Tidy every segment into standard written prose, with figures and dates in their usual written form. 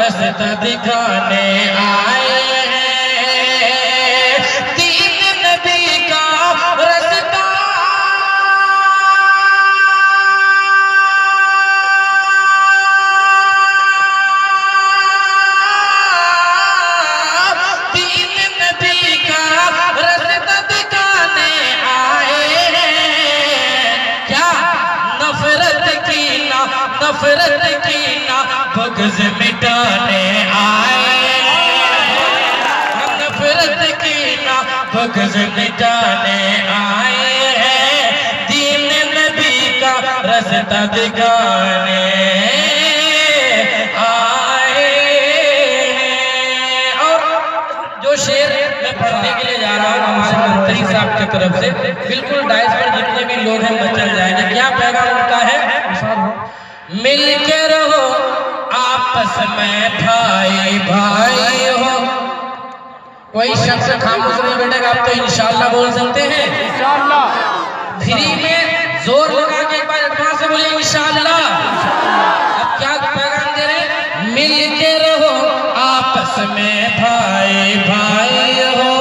रास्ता दिखाने आए हैं, दीन नबी का रास्ता दीन नबी का रास्ता दिखाने आए हैं। क्या नफरत की ना बग़्ज़ मिटाने आए हैं, नफरत की ना बग़्ज़ मिटाने आए हैं, दीन नबी का रास्ता दिखाने आए हैं। और जो शेर मैं पढ़ने के लिए जा रहा हूँ हमारे मंत्री साहब की तरफ से, बिल्कुल डाइस पर जितने भी लोग हैं मचल जाएंगे। क्या पैगाम उनका है? मिलके रहो आपस में भाई भाई हो। कोई शख्स खामोश नहीं बैठेगा। आप तो इंशाअल्लाह बोल सकते हैं। इंशाअल्लाह फ्री में जोर लगा के एक बार एडवांस से बोलिए इंशाअल्लाह। अब क्या पैगाम दे रहे हैं? मिलके रहो आपस में भाई भाई हो।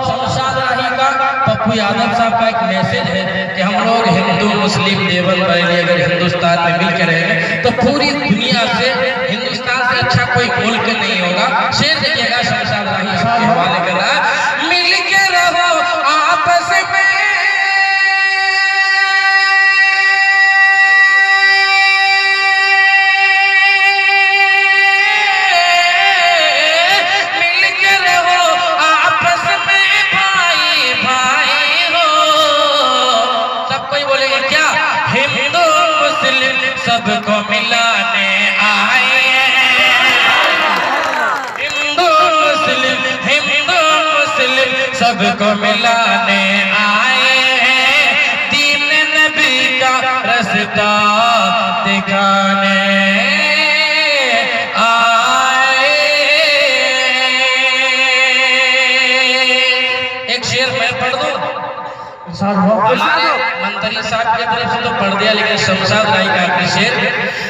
शमशाद राही का पप्पू यादव साहब का एक मैसेज है कि हम लोग हिंदू मुस्लिम देवबंद बरेली अगर हिंदुस्तान में मिलकर रहेंगे तो पूरी दुनिया से हिंदुस्तान से अच्छा कोई मुल्क नहीं होगा। शेर देखिएगा शमशाद राही आपके हवाले कर रहा है। मिलके रहो आपस में सबको मिलाने आए हैं, हिंदू मुस्लिम सबको मिलाने आए हैं, दीन नबी का रास्ता दिखाने आए। एक शेर मैं पढ़ दूं? हमारे मंत्री साहब की तरफ से तो पढ़ दिया, लेकिन शमशाद राही का आखिरी शेर।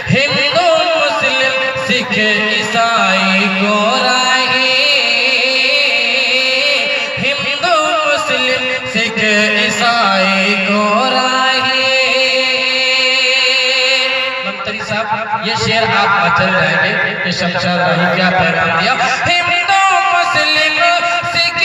हिंदू मुस्लिम सिख ईसाई को राही, हिंदू मुस्लिम सिख ईसाई को राही। मंत्री साहब ये शेर आप मचल जाएंगे कि शमशाद राही क्या पैगाम दिया। हिंदू मुस्लिम सिख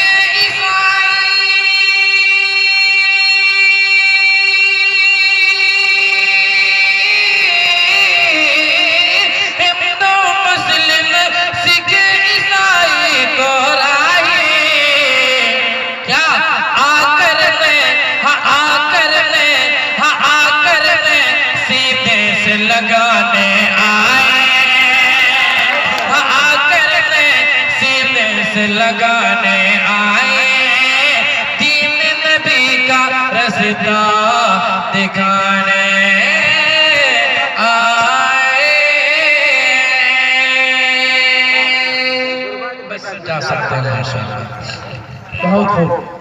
लगाने आए, आकर सीने से लगाने आए, दीन नबी का रास्ता दिखाने आए। बस जा सकते हैं माशाअल्लाह। बहुत खूब।